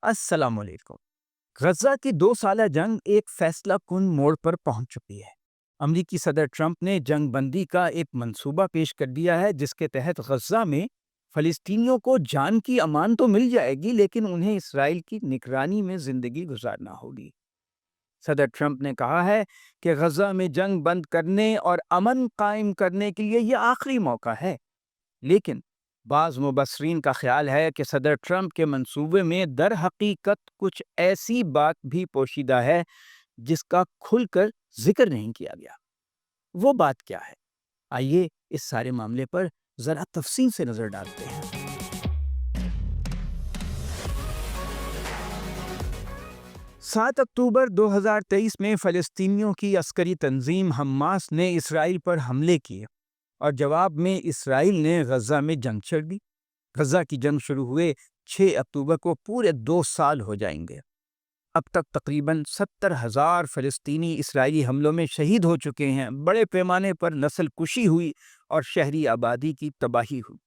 السلام علیکم۔ غزہ کی 2 سالہ جنگ ایک فیصلہ کن موڑ پر پہنچ چکی ہے۔ امریکی صدر ٹرمپ نے جنگ بندی کا ایک منصوبہ پیش کر دیا ہے جس کے تحت غزہ میں فلسطینیوں کو جان کی امان تو مل جائے گی، لیکن انہیں اسرائیل کی نگرانی میں زندگی گزارنا ہوگی۔ صدر ٹرمپ نے کہا ہے کہ غزہ میں جنگ بند کرنے اور امن قائم کرنے کے لیے یہ آخری موقع ہے، لیکن بعض مبصرین کا خیال ہے کہ صدر ٹرمپ کے منصوبے میں در حقیقت کچھ ایسی بات بھی پوشیدہ ہے جس کا کھل کر ذکر نہیں کیا گیا۔ وہ بات کیا ہے؟ آئیے اس سارے معاملے پر ذرا تفصیل سے نظر ڈالتے ہیں۔ 7 اکتوبر 2023 میں فلسطینیوں کی عسکری تنظیم حماس نے اسرائیل پر حملے کیے اور جواب میں اسرائیل نے غزہ میں جنگ چھڑ دی۔ غزہ کی جنگ شروع ہوئے 6 اکتوبر کو پورے 2 سال ہو جائیں گے۔ اب تک تقریباً 70,000 فلسطینی اسرائیلی حملوں میں شہید ہو چکے ہیں۔ بڑے پیمانے پر نسل کشی ہوئی اور شہری آبادی کی تباہی ہوئی۔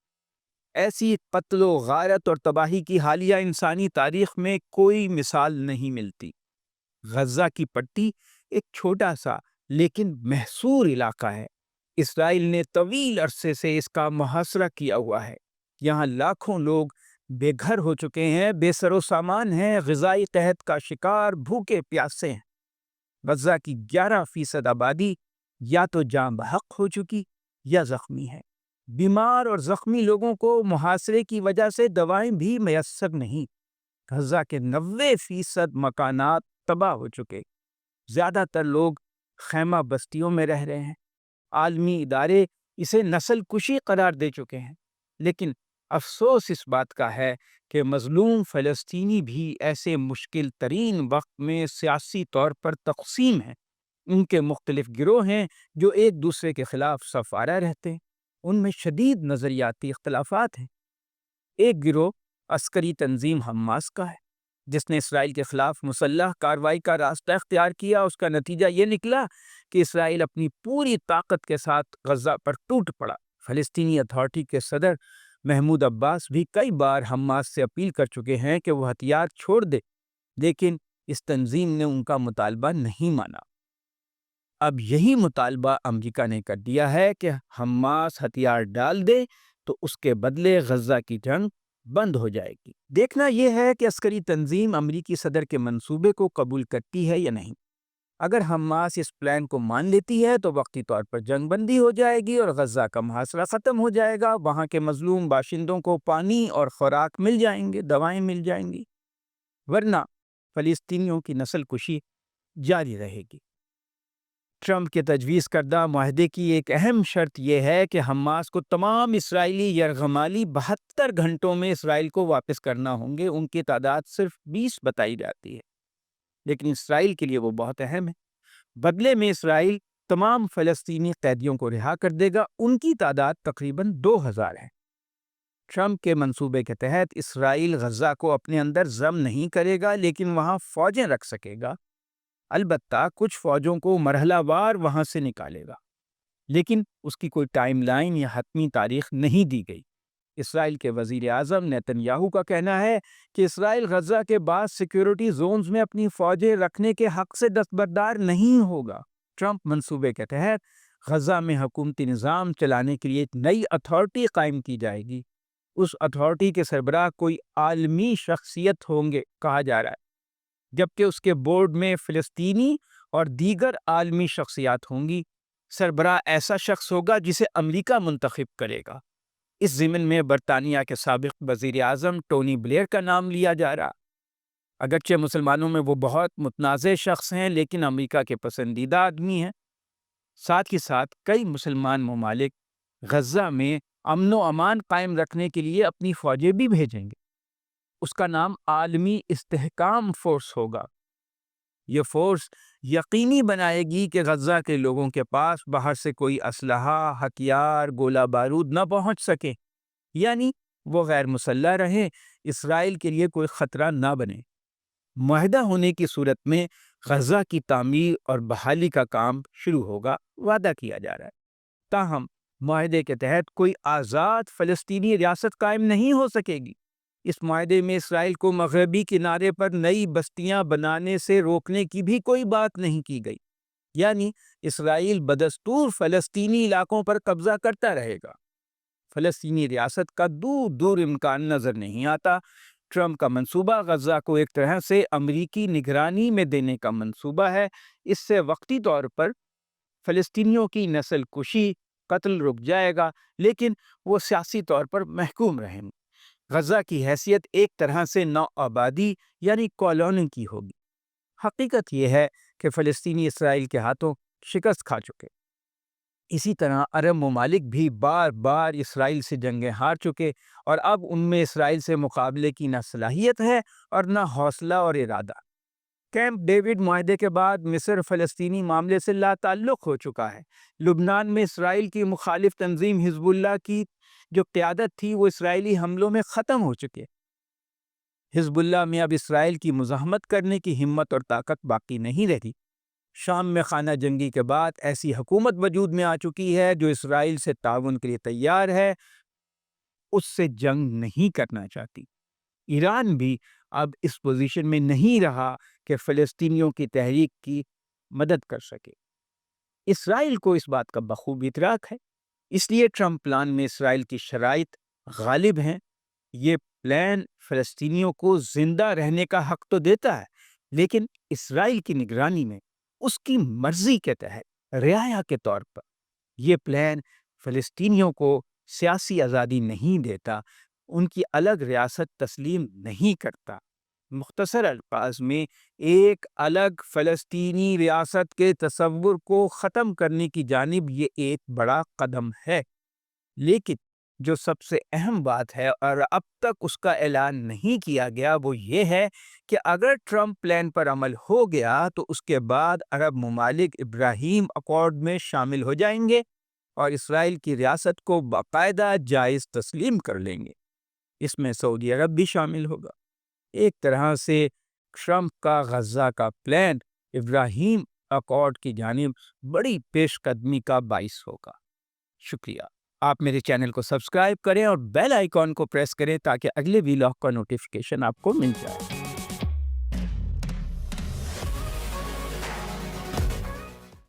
ایسی قتل و غارت اور تباہی کی حالیہ انسانی تاریخ میں کوئی مثال نہیں ملتی۔ غزہ کی پٹی ایک چھوٹا سا لیکن محصور علاقہ ہے۔ اسرائیل نے طویل عرصے سے اس کا محاصرہ کیا ہوا ہے۔ یہاں لاکھوں لوگ بے گھر ہو چکے ہیں، بے سر و سامان ہیں، غذائی قحط کا شکار، بھوکے پیاسے ہیں۔ غزہ کی 11% آبادی یا تو جاں بحق ہو چکی یا زخمی ہے۔ بیمار اور زخمی لوگوں کو محاصرے کی وجہ سے دوائیں بھی میسر نہیں۔ غزہ کے 90% مکانات تباہ ہو چکے۔ زیادہ تر لوگ خیمہ بستیوں میں رہ رہے ہیں۔ عالمی ادارے اسے نسل کشی قرار دے چکے ہیں، لیکن افسوس اس بات کا ہے کہ مظلوم فلسطینی بھی ایسے مشکل ترین وقت میں سیاسی طور پر تقسیم ہیں۔ ان کے مختلف گروہ ہیں جو ایک دوسرے کے خلاف صف آرا رہتے ہیں۔ ان میں شدید نظریاتی اختلافات ہیں۔ ایک گروہ عسکری تنظیم حماس کا ہے جس نے اسرائیل کے خلاف مسلح کارروائی کا راستہ اختیار کیا۔ اس کا نتیجہ یہ نکلا کہ اسرائیل اپنی پوری طاقت کے ساتھ غزہ پر ٹوٹ پڑا۔ فلسطینی اتھارٹی کے صدر محمود عباس بھی کئی بار حماس سے اپیل کر چکے ہیں کہ وہ ہتھیار چھوڑ دے، لیکن اس تنظیم نے ان کا مطالبہ نہیں مانا۔ اب یہی مطالبہ امریکہ نے کر دیا ہے کہ حماس ہتھیار ڈال دے تو اس کے بدلے غزہ کی جنگ بند ہو جائے گی۔ دیکھنا یہ ہے کہ عسکری تنظیم امریکی صدر کے منصوبے کو قبول کرتی ہے یا نہیں۔ اگر حماس اس پلان کو مان لیتی ہے تو وقتی طور پر جنگ بندی ہو جائے گی اور غزہ کا محاصرہ ختم ہو جائے گا۔ وہاں کے مظلوم باشندوں کو پانی اور خوراک مل جائیں گے، دوائیں مل جائیں گی، ورنہ فلسطینیوں کی نسل کشی جاری رہے گی۔ ٹرمپ کے تجویز کردہ معاہدے کی ایک اہم شرط یہ ہے کہ حماس کو تمام اسرائیلی یرغمالی 72 گھنٹوں میں اسرائیل کو واپس کرنا ہوں گے۔ ان کی تعداد صرف 20 بتائی جاتی ہے، لیکن اسرائیل کے لیے وہ بہت اہم ہے۔ بدلے میں اسرائیل تمام فلسطینی قیدیوں کو رہا کر دے گا۔ ان کی تعداد تقریباً 2000 ہے۔ ٹرمپ کے منصوبے کے تحت اسرائیل غزہ کو اپنے اندر ضم نہیں کرے گا، لیکن وہاں فوجیں رکھ سکے گا۔ البتہ کچھ فوجوں کو مرحلہ وار وہاں سے نکالے گا، لیکن اس کی کوئی ٹائم لائن یا حتمی تاریخ نہیں دی گئی۔ اسرائیل کے وزیر اعظم نیتن یاہو کا کہنا ہے کہ اسرائیل غزہ کے بعد سیکیورٹی زونز میں اپنی فوجیں رکھنے کے حق سے دستبردار نہیں ہوگا۔ ٹرمپ منصوبے کے تحت غزہ میں حکومتی نظام چلانے کے لیے ایک نئی اتھارٹی قائم کی جائے گی۔ اس اتھارٹی کے سربراہ کوئی عالمی شخصیت ہوں گے کہا جا رہا ہے، جبکہ اس کے بورڈ میں فلسطینی اور دیگر عالمی شخصیات ہوں گی۔ سربراہ ایسا شخص ہوگا جسے امریکہ منتخب کرے گا۔ اس ضمن میں برطانیہ کے سابق وزیر اعظم ٹونی بلیئر کا نام لیا جا رہا۔ اگرچہ مسلمانوں میں وہ بہت متنازع شخص ہیں، لیکن امریکہ کے پسندیدہ آدمی ہیں۔ ساتھ ہی ساتھ کئی مسلمان ممالک غزہ میں امن و امان قائم رکھنے کے لیے اپنی فوجیں بھی بھیجیں گے۔ اس کا نام عالمی استحکام فورس ہوگا۔ یہ فورس یقینی بنائے گی کہ غزہ کے لوگوں کے پاس باہر سے کوئی اسلحہ، ہتھیار، گولہ بارود نہ پہنچ سکے، یعنی وہ غیر مسلح رہیں، اسرائیل کے لیے کوئی خطرہ نہ بنے۔ معاہدہ ہونے کی صورت میں غزہ کی تعمیر اور بحالی کا کام شروع ہوگا، وعدہ کیا جا رہا ہے۔ تاہم معاہدے کے تحت کوئی آزاد فلسطینی ریاست قائم نہیں ہو سکے گی۔ اس معاہدے میں اسرائیل کو مغربی کنارے پر نئی بستیاں بنانے سے روکنے کی بھی کوئی بات نہیں کی گئی، یعنی اسرائیل بدستور فلسطینی علاقوں پر قبضہ کرتا رہے گا۔ فلسطینی ریاست کا دور دور امکان نظر نہیں آتا۔ ٹرمپ کا منصوبہ غزہ کو ایک طرح سے امریکی نگرانی میں دینے کا منصوبہ ہے۔ اس سے وقتی طور پر فلسطینیوں کی نسل کشی، قتل رک جائے گا، لیکن وہ سیاسی طور پر محکوم رہیں گے۔ غزہ کی حیثیت ایک طرح سے نو آبادی یعنی کالونی کی ہوگی۔ حقیقت یہ ہے کہ فلسطینی اسرائیل کے ہاتھوں شکست کھا چکے۔ اسی طرح عرب ممالک بھی بار بار اسرائیل سے جنگیں ہار چکے، اور اب ان میں اسرائیل سے مقابلے کی نہ صلاحیت ہے اور نہ حوصلہ اور ارادہ۔ کیمپ ڈیوڈ معاہدے کے بعد مصر فلسطینی معاملے سے لا تعلق ہو چکا ہے۔ لبنان میں اسرائیل کی مخالف تنظیم حزب اللہ کی جو قیادت تھی وہ اسرائیلی حملوں میں ختم ہو چکے۔ حزب اللہ میں اب اسرائیل کی مزاحمت کرنے کی ہمت اور طاقت باقی نہیں رہی۔ شام میں خانہ جنگی کے بعد ایسی حکومت وجود میں آ چکی ہے جو اسرائیل سے تعاون کے لیے تیار ہے، اس سے جنگ نہیں کرنا چاہتی۔ ایران بھی اب اس پوزیشن میں نہیں رہا کہ فلسطینیوں کی تحریک کی مدد کر سکے۔ اسرائیل کو اس بات کا بخوبی ادراک ہے، اس لیے ٹرمپ پلان میں اسرائیل کی شرائط غالب ہیں۔ یہ پلان فلسطینیوں کو زندہ رہنے کا حق تو دیتا ہے، لیکن اسرائیل کی نگرانی میں اس کی مرضی کے تحت رعایا کے طور پر۔ یہ پلان فلسطینیوں کو سیاسی آزادی نہیں دیتا، ان کی الگ ریاست تسلیم نہیں کرتا۔ مختصر الفاظ میں ایک الگ فلسطینی ریاست کے تصور کو ختم کرنے کی جانب یہ ایک بڑا قدم ہے۔ لیکن جو سب سے اہم بات ہے اور اب تک اس کا اعلان نہیں کیا گیا وہ یہ ہے کہ اگر ٹرمپ پلان پر عمل ہو گیا تو اس کے بعد عرب ممالک ابراہیم اکارڈ میں شامل ہو جائیں گے اور اسرائیل کی ریاست کو باقاعدہ جائز تسلیم کر لیں گے۔ اس میں سعودی عرب بھی شامل ہوگا۔ ایک طرح سے ٹرمپ کا غزہ کا پلان ابراہیم اکارڈ کی جانب بڑی پیش قدمی کا باعث ہوگا۔ شکریہ۔ آپ میرے چینل کو سبسکرائب کریں اور بیل آئیکن کو پریس کریں تاکہ اگلے ویلاگ کا نوٹیفیکیشن آپ کو مل جائے۔